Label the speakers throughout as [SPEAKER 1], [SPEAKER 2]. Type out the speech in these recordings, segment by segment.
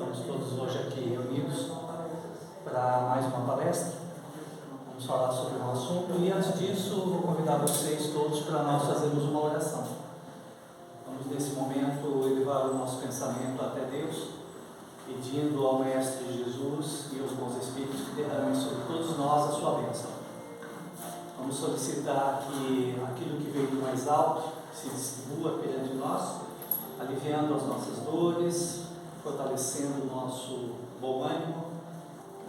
[SPEAKER 1] Estamos todos hoje aqui reunidos para mais uma palestra. Vamos falar sobre um assunto e antes disso vou convidar vocês todos para nós fazermos uma oração. Vamos nesse momento elevar o nosso pensamento até Deus, pedindo ao Mestre Jesus e aos bons Espíritos que derramem sobre todos nós a sua bênção. Vamos solicitar que aquilo que veio do mais alto se distribua perante nós, aliviando as nossas dores, fortalecendo o nosso bom ânimo,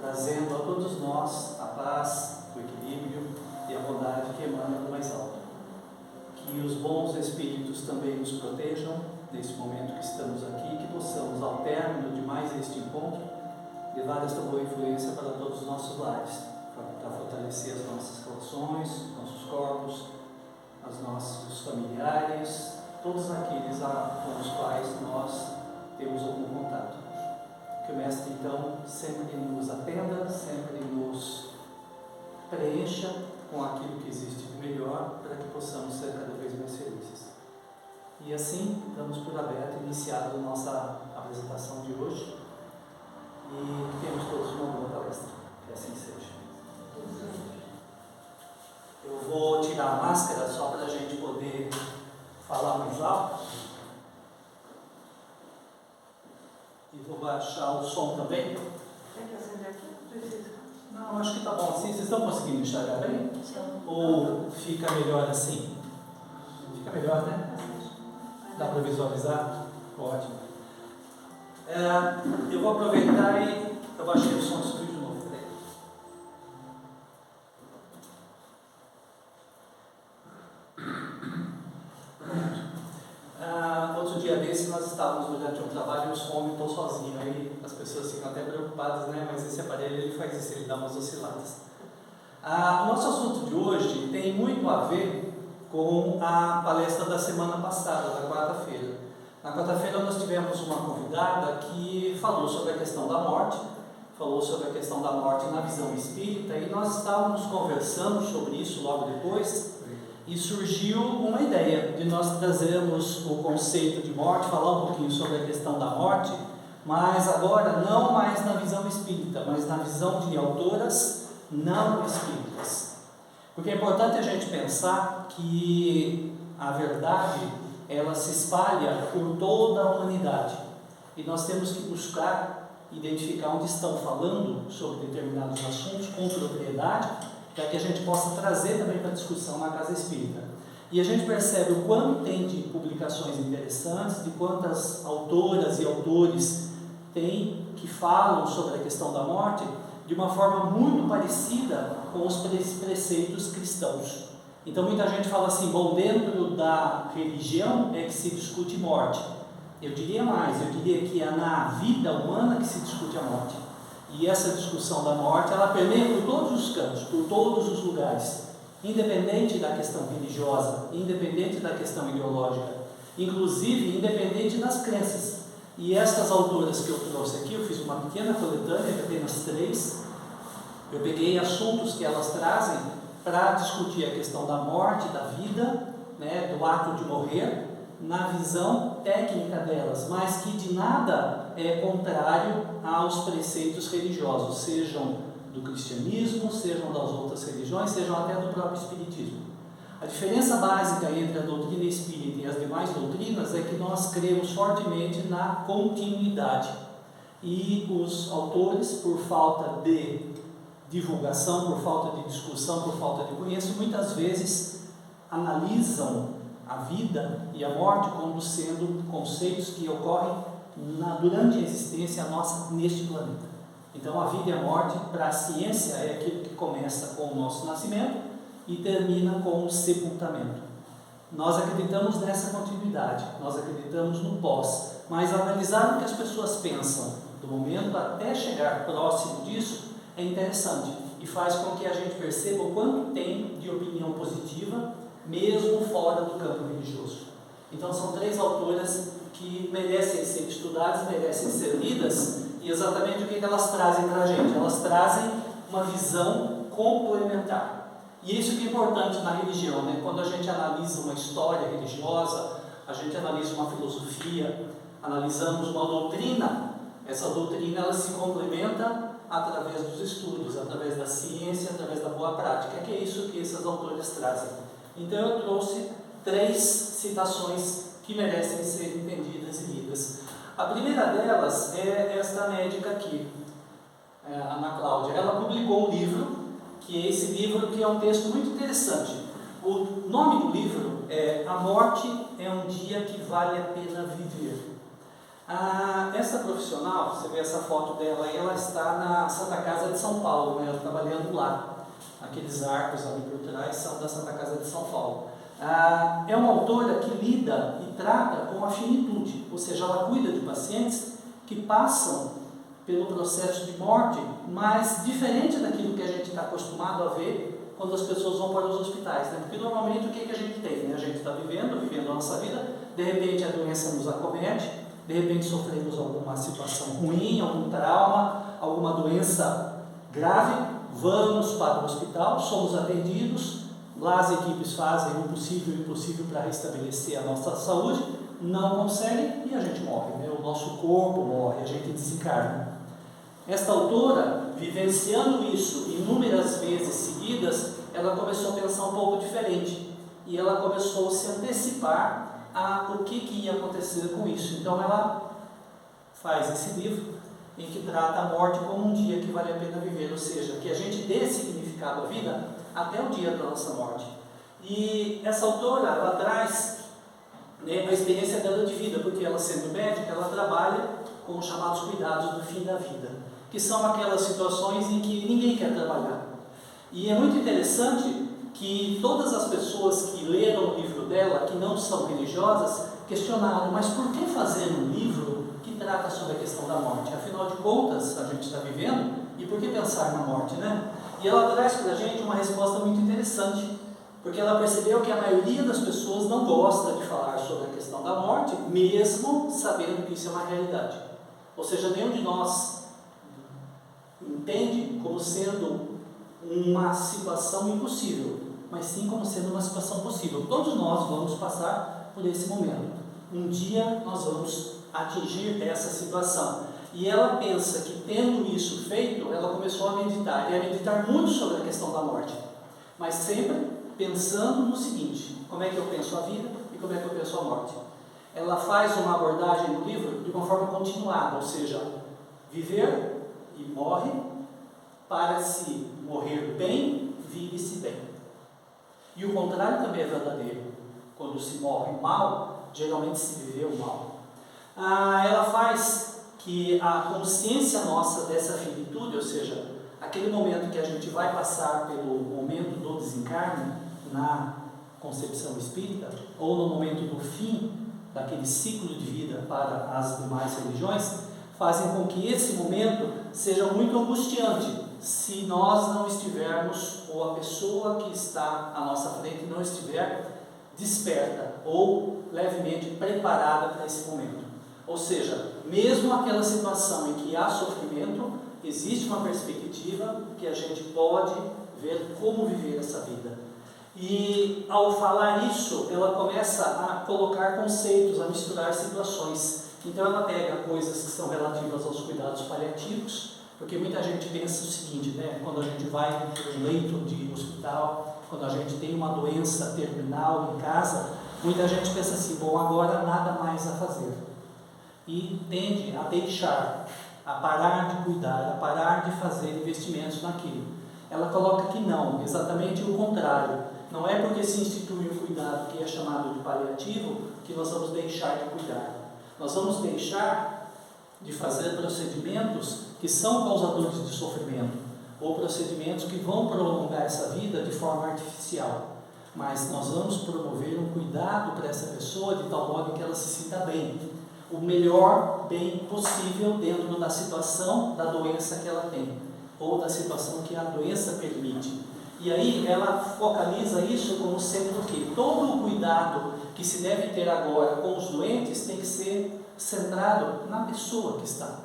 [SPEAKER 1] trazendo a todos nós a paz, o equilíbrio e a bondade que emana do mais alto. Que os bons Espíritos também nos protejam nesse momento que estamos aqui, que possamos, ao término de mais este encontro, levar esta boa influência para todos os nossos lares, para fortalecer as nossas relações, nossos corpos, os nossos familiares, todos aqueles com os quais nós temos algum contato. Que o Mestre, então, sempre nos atenda, sempre nos preencha com aquilo que existe de melhor, para que possamos ser cada vez mais felizes. E assim, damos por aberto, iniciada a nossa apresentação de hoje, e temos todos uma boa palestra. Que assim seja. Eu vou tirar a máscara só para a gente poder falar mais alto. E vou baixar o som também.
[SPEAKER 2] Tem que acender aqui? Não precisa.
[SPEAKER 1] Não, acho que está bom assim. Vocês estão conseguindo enxergar bem? Ou fica melhor assim? Fica melhor, né? Dá para visualizar? Ótimo. Eu vou aproveitar e eu baixei o som do estúdio de novo. Outro dia desse nós estávamos durante um trabalho e o som aumentou sozinho, aí as pessoas ficam até preocupadas, né? Mas esse aparelho ele faz isso, ele dá umas osciladas. O nosso assunto de hoje tem muito a ver com a palestra da semana passada, da quarta-feira. Na quarta-feira nós tivemos uma convidada que falou sobre a questão da morte, falou sobre a questão da morte na visão espírita, e nós estávamos conversando sobre isso logo depois. E surgiu uma ideia de nós trazermos o conceito de morte, falar um pouquinho sobre a questão da morte, mas agora não mais na visão espírita, mas na visão de autoras não espíritas. Porque é importante a gente pensar que a verdade, ela se espalha por toda a humanidade. E nós temos que buscar identificar onde estão falando sobre determinados assuntos com propriedade, para que a gente possa trazer também para discussão na Casa Espírita. E a gente percebe o quanto tem de publicações interessantes, de quantas autoras e autores tem que falam sobre a questão da morte de uma forma muito parecida com os preceitos cristãos. Então muita gente fala assim, bom, dentro da religião é que se discute morte. Eu diria mais, eu diria que é na vida humana que se discute a morte. E essa discussão da morte, ela permeia por todos os cantos, por todos os lugares, independente da questão religiosa, independente da questão ideológica, inclusive independente das crenças. E estas autoras que eu trouxe aqui, eu fiz uma pequena coletânea de apenas 3, eu peguei assuntos que elas trazem para discutir a questão da morte, da vida, né, do ato de morrer, na visão técnica delas, mas que de nada é contrário aos preceitos religiosos, sejam do cristianismo, sejam das outras religiões, sejam até do próprio espiritismo. A diferença básica entre a doutrina espírita e as demais doutrinas é que nós cremos fortemente na continuidade. E os autores, por falta de divulgação, por falta de discussão, por falta de conhecimento, muitas vezes analisam a vida e a morte como sendo conceitos que ocorrem durante a existência nossa neste planeta. Então a vida e a morte para a ciência é aquilo que começa com o nosso nascimento e termina com o sepultamento. Nós acreditamos nessa continuidade, nós acreditamos no pós, mas analisar o que as pessoas pensam do momento até chegar próximo disso é interessante e faz com que a gente perceba o quanto tem de opinião positiva mesmo fora do campo religioso. Então são 3 autoras que merecem ser estudadas, merecem ser lidas, e exatamente o que elas trazem para a gente? Elas trazem uma visão complementar. E isso que é importante na religião, né? Quando a gente analisa uma história religiosa, a gente analisa uma filosofia, analisamos uma doutrina, Essa doutrina ela se complementa através dos estudos, através da ciência, através da boa prática, que é isso que esses autores trazem. Então eu trouxe 3 citações que merecem ser entendidas e lidas. A primeira delas é esta médica aqui, a Ana Cláudia. Ela publicou um livro, que é esse livro que é um texto muito interessante. O nome do livro é A Morte é um Dia que Vale a Pena Viver. Essa profissional, você vê essa foto dela aí, ela está na Santa Casa de São Paulo, né, trabalhando lá. Aqueles arcos ali por trás são da Santa Casa de São Paulo. É uma autora que lida e trata com a finitude, ou seja, ela cuida de pacientes que passam pelo processo de morte, mas diferente daquilo que a gente está acostumado a ver quando as pessoas vão para os hospitais, né? Porque normalmente o que a gente tem? Né? A gente está vivendo a nossa vida, de repente a doença nos acomete, de repente sofremos alguma situação ruim, algum trauma, alguma doença grave, vamos para o hospital, somos atendidos, lá as equipes fazem o possível e o impossível para restabelecer a nossa saúde, não conseguem e a gente morre, né? O nosso corpo morre, a gente desencarna. Esta autora, vivenciando isso inúmeras vezes seguidas, ela começou a pensar um pouco diferente e ela começou a se antecipar a o que ia acontecer com isso. Então ela faz esse livro em que trata a morte como um dia que vale a pena viver, ou seja, que a gente dê significado à vida até o dia da nossa morte. E essa autora, ela traz, né, a experiência dela de vida, porque ela sendo médica, ela trabalha com os chamados cuidados do fim da vida, que são aquelas situações em que ninguém quer trabalhar. E é muito interessante que todas as pessoas que leram o livro dela, que não são religiosas, questionaram, mas por que fazer um livro que trata sobre a questão da morte? Afinal de contas, a gente está vivendo, e por que pensar na morte, né? E ela traz para a gente uma resposta muito interessante, porque ela percebeu que a maioria das pessoas não gosta de falar sobre a questão da morte, mesmo sabendo que isso é uma realidade. Ou seja, nenhum de nós entende como sendo uma situação impossível, mas sim como sendo uma situação possível. Todos nós vamos passar por esse momento. Um dia nós vamos atingir essa situação. E ela pensa que, tendo isso feito, ela começou a meditar, e a meditar muito sobre a questão da morte, mas sempre pensando no seguinte: como é que eu penso a vida e como é que eu penso a morte? Ela faz uma abordagem no livro de uma forma continuada, ou seja, viver e morre, para se morrer bem, vive-se bem. E o contrário também é verdadeiro. Quando se morre mal, geralmente se viveu mal. Ela faz que a consciência nossa dessa finitude, ou seja, aquele momento que a gente vai passar pelo momento do desencarne, na concepção espírita, ou no momento do fim daquele ciclo de vida para as demais religiões, fazem com que esse momento seja muito angustiante, se nós não estivermos, ou a pessoa que está à nossa frente não estiver desperta ou levemente preparada para esse momento. Ou seja, mesmo aquela situação em que há sofrimento, existe uma perspectiva que a gente pode ver como viver essa vida. E ao falar isso, ela começa a colocar conceitos, a misturar situações. Então ela pega coisas que são relativas aos cuidados paliativos, porque muita gente pensa o seguinte, né? Quando a gente vai para um leito de hospital, quando a gente tem uma doença terminal em casa, muita gente pensa assim: bom, agora nada mais a fazer. E tende a deixar, a parar de cuidar, a parar de fazer investimentos naquilo. Ela coloca que não, exatamente o contrário. Não é porque se institui um cuidado que é chamado de paliativo que nós vamos deixar de cuidar. Nós vamos deixar de fazer procedimentos que são causadores de sofrimento, ou procedimentos que vão prolongar essa vida de forma artificial. Mas nós vamos promover um cuidado para essa pessoa de tal modo que ela se sinta bem, o melhor bem possível dentro da situação da doença que ela tem, ou da situação que a doença permite. E aí ela focaliza isso como sendo o quê? Todo o cuidado que se deve ter agora com os doentes tem que ser centrado na pessoa que está,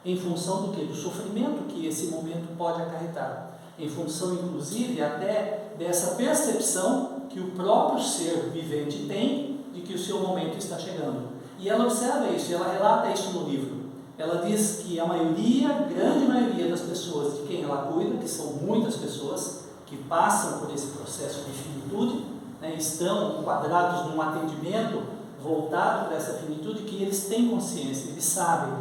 [SPEAKER 1] em função do quê? Do sofrimento que esse momento pode acarretar, em função inclusive até dessa percepção que o próprio ser vivente tem de que o seu momento está chegando. E ela observa isso, ela relata isso no livro, ela diz que a maioria, grande maioria das pessoas de quem ela cuida, que são muitas pessoas que passam por esse processo de finitude, né, estão enquadrados num atendimento voltado para essa finitude, que eles têm consciência, eles sabem,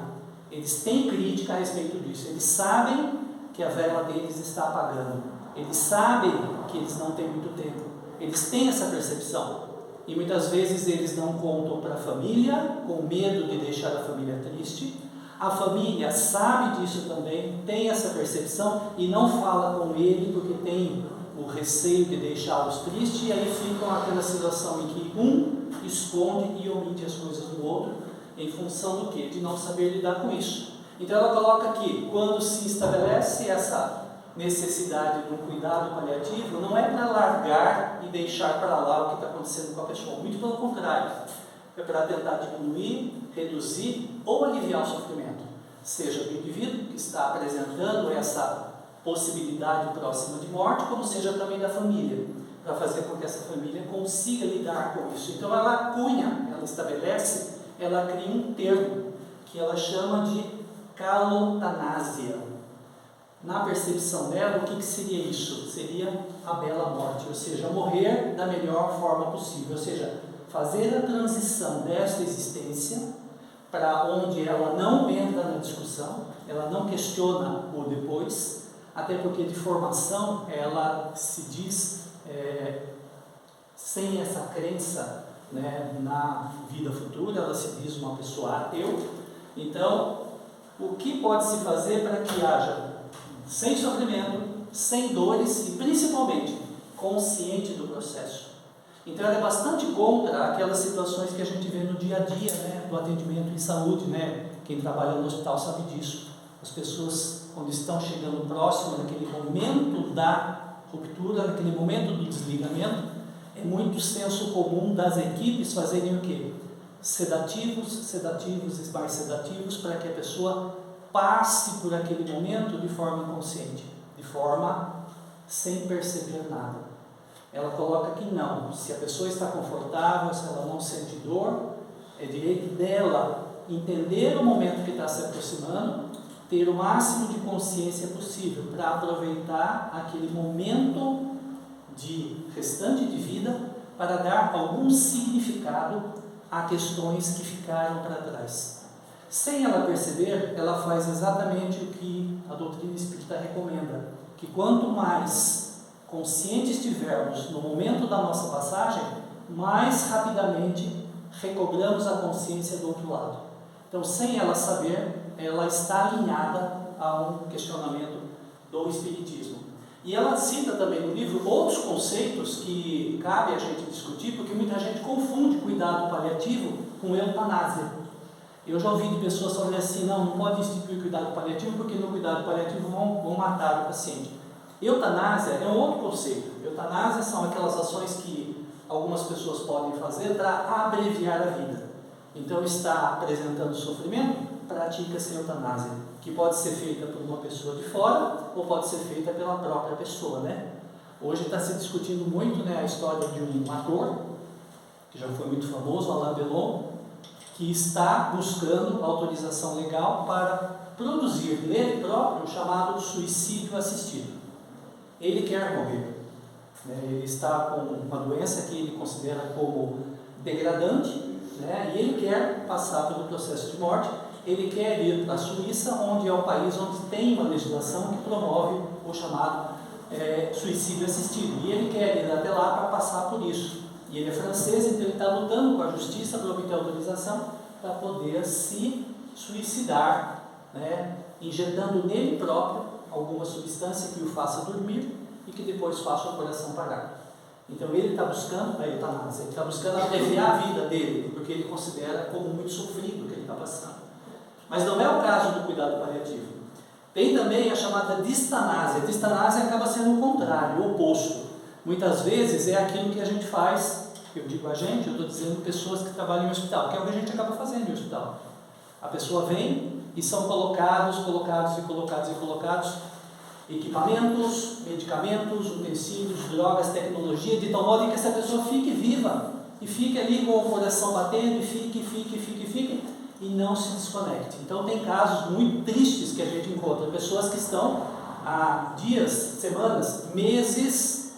[SPEAKER 1] eles têm crítica a respeito disso, eles sabem que a vela deles está apagando, eles sabem que eles não têm muito tempo, eles têm essa percepção. E muitas vezes eles não contam para a família, com medo de deixar a família triste. A família sabe disso também, tem essa percepção e não fala com ele porque tem o receio de deixá-los tristes, e aí ficam aquela situação em que um esconde e omite as coisas do outro, em função do quê? De não saber lidar com isso. Então ela coloca aqui, quando se estabelece essa necessidade de um cuidado paliativo, não é para largar e deixar para lá o que está acontecendo com a pessoa, muito pelo contrário, é para tentar diminuir, reduzir ou aliviar o sofrimento, seja do indivíduo que está apresentando essa possibilidade próxima de morte, como seja também da família, para fazer com que essa família consiga lidar com isso. Então ela cunha, ela estabelece, ela cria um termo que ela chama de calotanásia. Na percepção dela, o que seria isso? Seria a bela morte, ou seja, morrer da melhor forma possível, ou seja, fazer a transição desta existência para onde ela não entra na discussão, ela não questiona o depois, até porque de formação ela se diz sem essa crença, né, na vida futura, ela se diz uma pessoa ateu. Então, o que pode se fazer para que haja sem sofrimento, sem dores e principalmente consciente do processo? Então ela é bastante contra aquelas situações que a gente vê no dia a dia, né, do atendimento em saúde, né? Quem trabalha no hospital sabe disso. As pessoas, quando estão chegando próximo daquele momento da ruptura, naquele momento do desligamento, é muito senso comum das equipes fazerem o quê? Sedativos, sedativos e mais sedativos, para que a pessoa passe por aquele momento de forma inconsciente, de forma sem perceber nada. Ela coloca que não, se a pessoa está confortável, se ela não sente dor, é direito dela entender o momento que está se aproximando, ter o máximo de consciência possível para aproveitar aquele momento de restante de vida para dar algum significado a questões que ficaram para trás. Sem ela perceber, ela faz exatamente o que a doutrina espírita recomenda, que quanto mais conscientes estivermos no momento da nossa passagem, mais rapidamente recobramos a consciência do outro lado. Então, sem ela saber, ela está alinhada a um questionamento do Espiritismo. E ela cita também no livro outros conceitos que cabe a gente discutir, porque muita gente confunde cuidado paliativo com eutanásia. Eu já ouvi de pessoas falando assim, não pode instituir cuidado paliativo, porque no cuidado paliativo vão matar o paciente. Eutanásia é um outro conceito. Eutanásia são aquelas ações que algumas pessoas podem fazer para abreviar a vida. Então, está apresentando sofrimento, pratica-se eutanásia, que pode ser feita por uma pessoa de fora ou pode ser feita pela própria pessoa, né? Hoje está se discutindo muito, né, a história de um ator, que já foi muito famoso, Alain Delon, que está buscando autorização legal para produzir nele próprio o chamado suicídio assistido. Ele quer morrer, né? Ele está com uma doença que ele considera como degradante, né? E ele quer passar pelo processo de morte. Ele quer ir para a Suíça, onde é o país onde tem uma legislação que promove o chamado suicídio assistido. E ele quer ir até lá para passar por isso. E ele é francês, então ele está lutando com a justiça para obter autorização para poder se suicidar, né? Injetando nele próprio alguma substância que o faça dormir e que depois faça o coração parar. Então ele está buscando a eutanásia, ele está buscando abreviar a vida dele, porque ele considera como muito sofrido o que ele está passando. Mas não é o caso do cuidado paliativo. Tem também a chamada distanásia. A distanásia acaba sendo o contrário, o oposto. Muitas vezes é aquilo que a gente faz, eu digo a gente, eu estou dizendo pessoas que trabalham em hospital, que é o que a gente acaba fazendo em hospital. A pessoa vem e são colocados equipamentos, medicamentos, utensílios, drogas, tecnologia, de tal modo que essa pessoa fique viva e fique ali com o coração batendo e fique. e não se desconecte. Então tem casos muito tristes que a gente encontra, pessoas que estão há dias, semanas, meses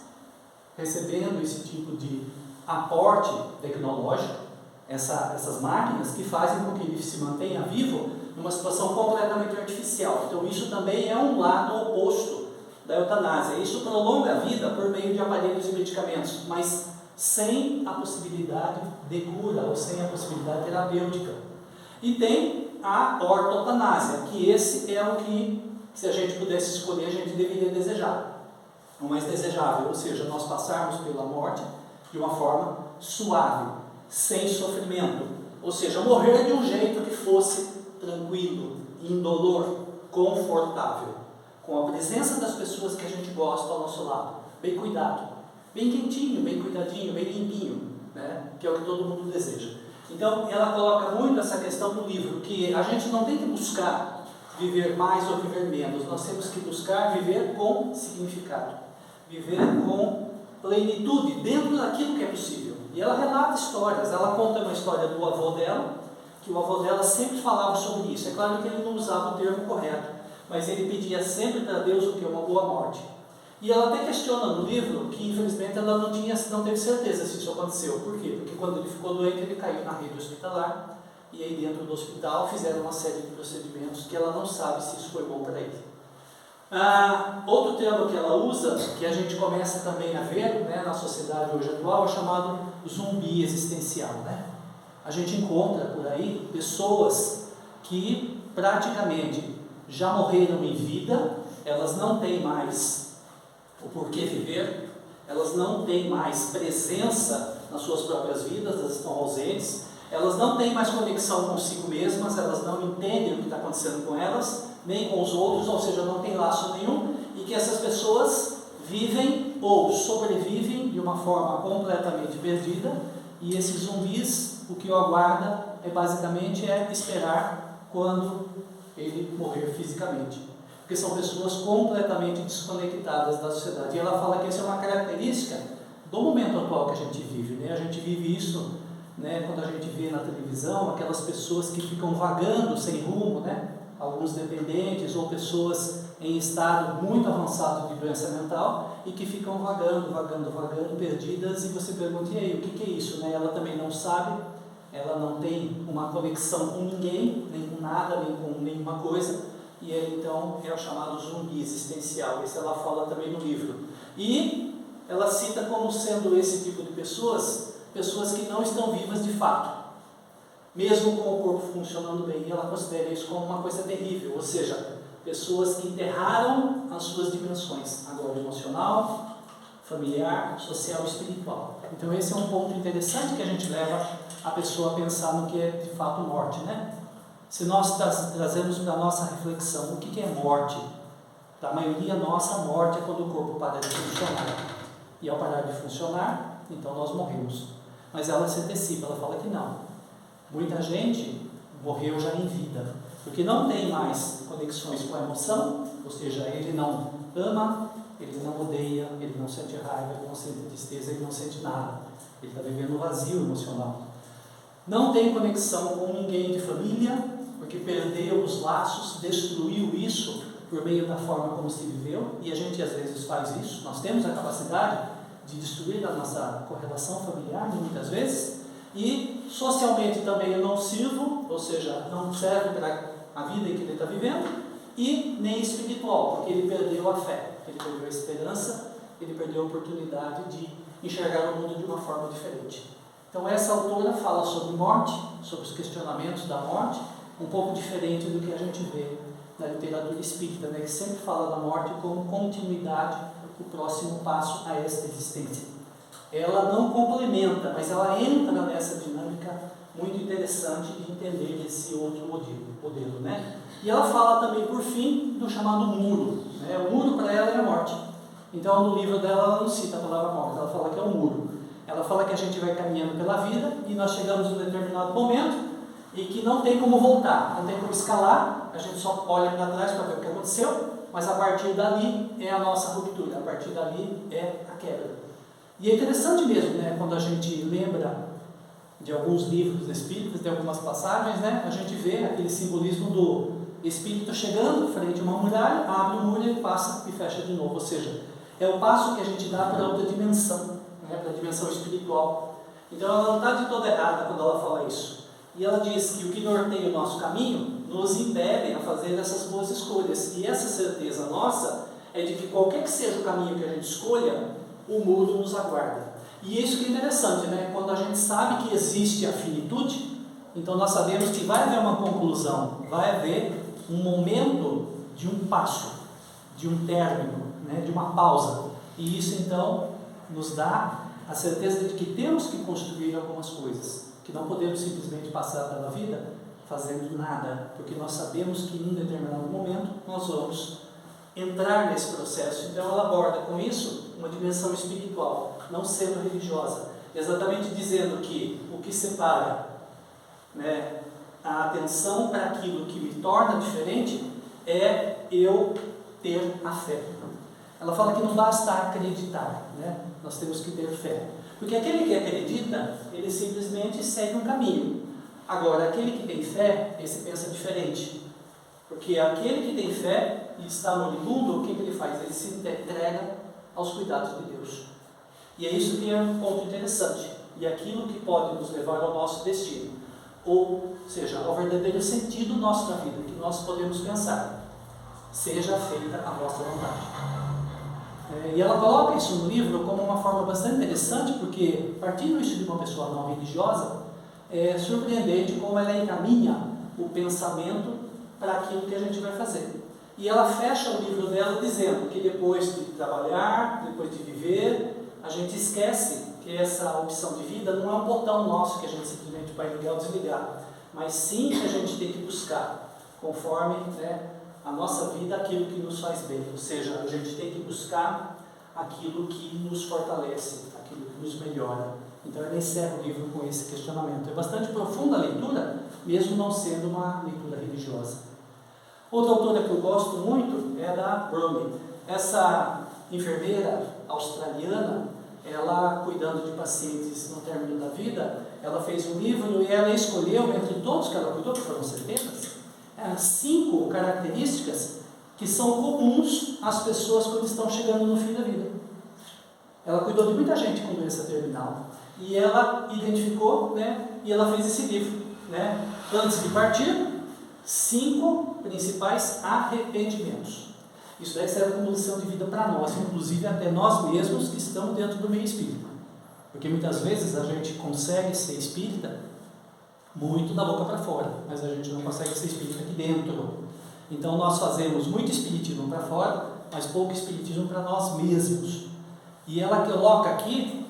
[SPEAKER 1] recebendo esse tipo de aporte tecnológico, essas máquinas que fazem com que ele se mantenha vivo numa situação completamente artificial. Então isso também é um lado oposto da eutanásia. Isso prolonga a vida por meio de aparelhos e medicamentos, mas sem a possibilidade de cura ou sem a possibilidade terapêutica. E tem a ortotanásia, que esse é o que, se a gente pudesse escolher, a gente deveria desejar. O mais desejável, ou seja, nós passarmos pela morte de uma forma suave, sem sofrimento. Ou seja, morrer de um jeito que fosse tranquilo, indolor, confortável, com a presença das pessoas que a gente gosta ao nosso lado, bem cuidado, bem quentinho, bem cuidadinho, bem limpinho, né? Que é o que todo mundo deseja. Então, ela coloca muito essa questão no livro, que a gente não tem que buscar viver mais ou viver menos, nós temos que buscar viver com significado, viver com plenitude, dentro daquilo que é possível. E ela relata histórias, ela conta uma história do avô dela, que o avô dela sempre falava sobre isso. É claro que ele não usava o termo correto, mas ele pedia sempre para Deus o que? Uma boa morte. E ela até questiona no livro que, infelizmente, ela não teve certeza se isso aconteceu. Por quê? Porque quando ele ficou doente, ele caiu na rede hospitalar, e aí dentro do hospital fizeram uma série de procedimentos que ela não sabe se isso foi bom para ele. Outro termo que ela usa, que a gente começa também a ver, né, na sociedade hoje atual, é chamado zumbi existencial, né? A gente encontra por aí pessoas que praticamente já morreram em vida, elas não têm mais o porquê viver, elas não têm mais presença nas suas próprias vidas, elas estão ausentes, elas não têm mais conexão consigo mesmas, elas não entendem o que está acontecendo com elas, nem com os outros, ou seja, não tem laço nenhum, e que essas pessoas vivem ou sobrevivem de uma forma completamente perdida, e esses zumbis, o que o aguarda basicamente esperar quando ele morrer fisicamente, porque são pessoas completamente desconectadas da sociedade. E ela fala que essa é uma característica do momento atual que a gente vive, né? A gente vive isso, né, quando a gente vê na televisão aquelas pessoas que ficam vagando sem rumo, né? Alguns dependentes ou pessoas em estado muito avançado de doença mental e que ficam vagando, perdidas, e você pergunta, e aí, o que é isso? Né? Ela também não sabe, ela não tem uma conexão com ninguém, nem com nada, nem com nenhuma coisa, e ele então é o chamado zumbi existencial. Isso ela fala também no livro. E ela cita como sendo esse tipo de pessoas que não estão vivas de fato, mesmo com o corpo funcionando bem. E ela considera isso como uma coisa terrível, ou seja, pessoas que enterraram as suas dimensões, agora emocional, familiar, social e espiritual. Então esse é um ponto interessante que a gente leva a pessoa a pensar no que é de fato morte, né? Se nós trazemos para a nossa reflexão o que é morte, para a maioria nossa, a morte é quando o corpo para de funcionar. E ao parar de funcionar, então nós morremos. Mas ela se antecipa, ela fala que não. Muita gente morreu já em vida, porque não tem mais conexões com a emoção, ou seja, ele não ama, ele não odeia, ele não sente raiva, ele não sente tristeza, ele não sente nada. Ele está vivendo um vazio emocional. Não tem conexão com ninguém de família, porque perdeu os laços, destruiu isso por meio da forma como se viveu, e a gente às vezes faz isso. Nós temos a capacidade de destruir a nossa correlação familiar, muitas vezes, e socialmente também eu não sirvo, ou seja, não serve para a vida que ele está vivendo, e nem espiritual, porque ele perdeu a fé, ele perdeu a esperança, ele perdeu a oportunidade de enxergar o mundo de uma forma diferente. Então essa autora fala sobre morte, sobre os questionamentos da morte, um pouco diferente do que a gente vê na literatura espírita, né, que sempre fala da morte como continuidade, o próximo passo a esta existência. Ela não complementa, mas ela entra nessa dinâmica muito interessante de entender esse outro modelo, né? E ela fala também, por fim, do chamado muro, né? O muro para ela é a morte. Então no livro dela ela não cita a palavra morte, ela fala que é um muro. Ela fala que a gente vai caminhando pela vida e nós chegamos em um determinado momento e que não tem como voltar, não tem como escalar, a gente só olha para trás para ver o que aconteceu, mas a partir dali é a nossa ruptura, a partir dali é a quebra. E é interessante mesmo, né, quando a gente lembra de alguns livros espíritas, de algumas passagens, né, a gente vê aquele simbolismo do espírito chegando frente a uma muralha, abre o muro, ele passa e fecha de novo. Ou seja, é o passo que a gente dá para outra dimensão, né, para a dimensão espiritual. Então ela não está de toda errada quando ela fala isso. E ela diz que o que norteia o nosso caminho nos impede a fazer essas boas escolhas. E essa certeza nossa é de que qualquer que seja o caminho que a gente escolha, o muro nos aguarda. E isso que é interessante, né? Quando a gente sabe que existe a finitude, então nós sabemos que vai haver uma conclusão, vai haver um momento de um passo, de um término, né? De uma pausa. E isso então nos dá a certeza de que temos que construir algumas coisas, que não podemos simplesmente passar pela vida fazendo nada, porque nós sabemos que em um determinado momento nós vamos entrar nesse processo. Então ela aborda com isso uma dimensão espiritual, não sendo religiosa, exatamente dizendo que o que separa, né, a atenção para aquilo que me torna diferente é eu ter a fé. Ela fala que não basta acreditar, né? Nós temos que ter fé, porque aquele que acredita, ele simplesmente segue um caminho. Agora, aquele que tem fé, esse pensa diferente, porque aquele que tem fé e está moribundo, o que ele faz? Ele se entrega aos cuidados de Deus. E é isso que é um ponto interessante, e aquilo que pode nos levar ao nosso destino, ou seja, ao verdadeiro sentido nosso na vida, que nós podemos pensar, seja feita a vossa vontade. E ela coloca isso no livro como uma forma bastante interessante, porque partindo isso de uma pessoa não religiosa, é surpreendente como ela encaminha o pensamento para aquilo que a gente vai fazer. E ela fecha o livro dela dizendo que depois de trabalhar, depois de viver, a gente esquece que essa opção de vida não é um botão nosso que a gente simplesmente vai ligar ou desligar, mas sim que a gente tem que buscar, conforme, né, a nossa vida, aquilo que nos faz bem. Ou seja, a gente tem que buscar aquilo que nos fortalece, aquilo que nos melhora. Então ela encerra o livro com esse questionamento. É bastante profunda a leitura, mesmo não sendo uma leitura religiosa. Outra autora que eu gosto muito é da Bromley. Essa enfermeira australiana, ela cuidando de pacientes no término da vida, ela fez um livro e ela escolheu, entre todos que ela cuidou, que foram centenas, 5 características que são comuns às pessoas quando estão chegando no fim da vida. Ela cuidou de muita gente com doença terminal e ela identificou, né, e ela fez esse livro, né, antes de partir, 5 principais arrependimentos. Isso daí serve como lição de vida para nós, inclusive até nós mesmos que estamos dentro do meio espírita, porque muitas vezes a gente consegue ser espírita muito da boca para fora, mas a gente não consegue ser espírita aqui dentro. Então nós fazemos muito espiritismo para fora, mas pouco espiritismo para nós mesmos. E ela coloca aqui,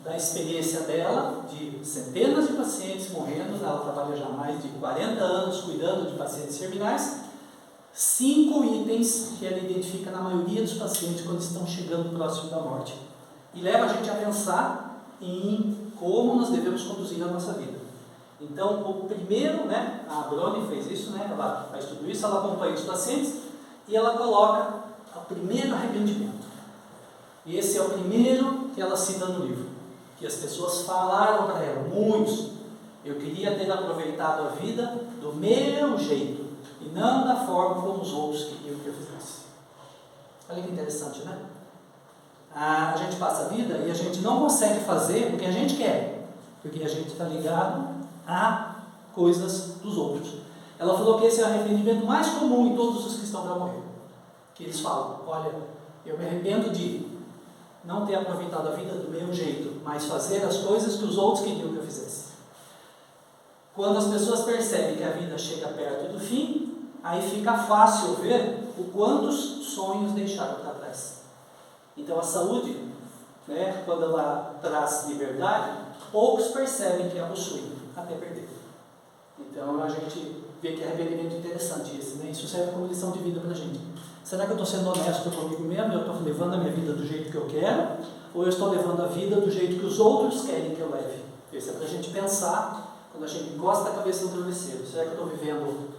[SPEAKER 1] da experiência dela, de centenas de pacientes morrendo, ela trabalha já há mais de 40 anos cuidando de pacientes terminais, 5 itens que ela identifica na maioria dos pacientes quando estão chegando próximo da morte. E leva a gente a pensar em como nós devemos conduzir a nossa vida. Então, o primeiro, né, a Brone fez isso, né, ela faz tudo isso, ela acompanha os pacientes e ela coloca o primeiro arrependimento. E esse é o primeiro que ela cita no livro, que as pessoas falaram para ela, muitos, eu queria ter aproveitado a vida do meu jeito e não da forma como os outros queriam que eu fizesse. Olha que interessante, né? A gente passa a vida e a gente não consegue fazer o que a gente quer, porque a gente está ligado a coisas dos outros. Ela falou que esse é o arrependimento mais comum em todos os que estão para morrer. Que eles falam, olha, eu me arrependo de não ter aproveitado a vida do meu jeito, mas fazer as coisas que os outros queriam que eu fizesse. Quando as pessoas percebem que a vida chega perto do fim, aí fica fácil ver o quantos sonhos deixaram para trás. Então a saúde, né, quando ela traz liberdade, poucos percebem que a possuem, até perder. Então a gente vê que é arrependimento interessante esse, né? Isso serve como lição de vida para a gente. Será que eu estou sendo honesto comigo mesmo? Eu estou levando a minha vida do jeito que eu quero? Ou eu estou levando a vida do jeito que os outros querem que eu leve? Isso é para a gente pensar quando a gente encosta a cabeça no travesseiro. Será que eu estou vivendo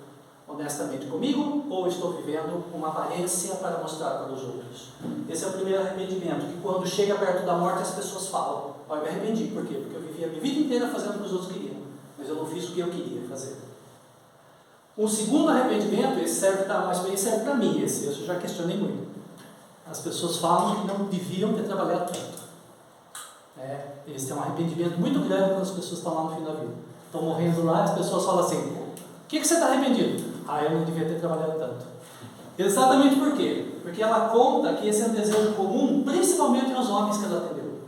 [SPEAKER 1] honestamente comigo? Ou estou vivendo uma aparência para mostrar para os outros? Esse é o primeiro arrependimento, que quando chega perto da morte as pessoas falam, Ó, eu me arrependi, por quê? Porque eu vivi a minha vida inteira fazendo o que os outros queriam, mas eu não fiz o que eu queria fazer. Um segundo arrependimento, esse serve para mim, esse eu já questionei muito. As pessoas falam que não deviam ter trabalhado tanto. Eles têm um arrependimento muito grande quando as pessoas estão lá no fim da vida. Estão morrendo lá, as pessoas falam assim: o que você está arrependido? Eu não devia ter trabalhado tanto. Exatamente por quê? Porque ela conta que esse é um desejo comum, principalmente aos homens que ela atendeu.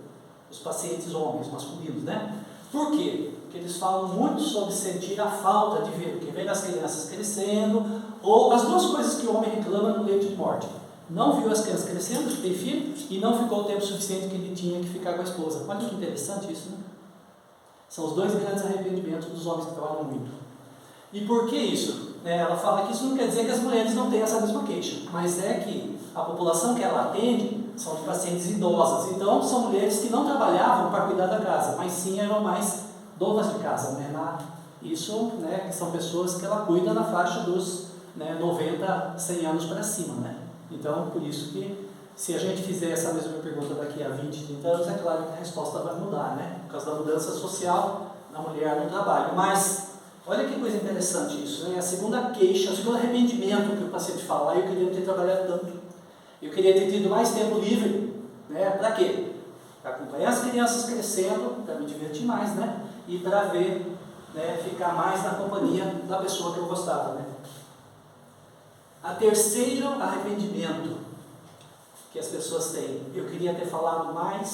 [SPEAKER 1] Os pacientes homens, masculinos, né? Por quê? Porque eles falam muito sobre sentir a falta de ver, porque vem as crianças crescendo, ou as duas coisas que o homem reclama no leito de morte. Não viu as crianças crescendo, tem filho, e não ficou o tempo suficiente que ele tinha que ficar com a esposa. Olha que interessante isso, né? São os dois grandes arrependimentos dos homens que trabalham muito. E por que isso? Ela fala que isso não quer dizer que as mulheres não têm essa mesma queixa, mas é que a população que ela atende são de pacientes idosas. Então, são mulheres que não trabalhavam para cuidar da casa, mas sim eram mais donas de casa. Isso, que são pessoas que ela cuida na faixa dos 90, 100 anos para cima, Então, por isso que, se a gente fizer essa mesma pergunta daqui a 20, 30 anos, é claro que a resposta vai mudar, Por causa da mudança social da mulher no trabalho. Mas, olha que coisa interessante isso, A segunda queixa, o segundo arrependimento que o paciente fala: eu queria ter trabalhado tanto, eu queria ter tido mais tempo livre, Para quê? Para acompanhar as crianças crescendo, para me divertir mais, E para ver, ficar mais na companhia da pessoa que eu gostava, A terceiro arrependimento que as pessoas têm: eu queria ter falado mais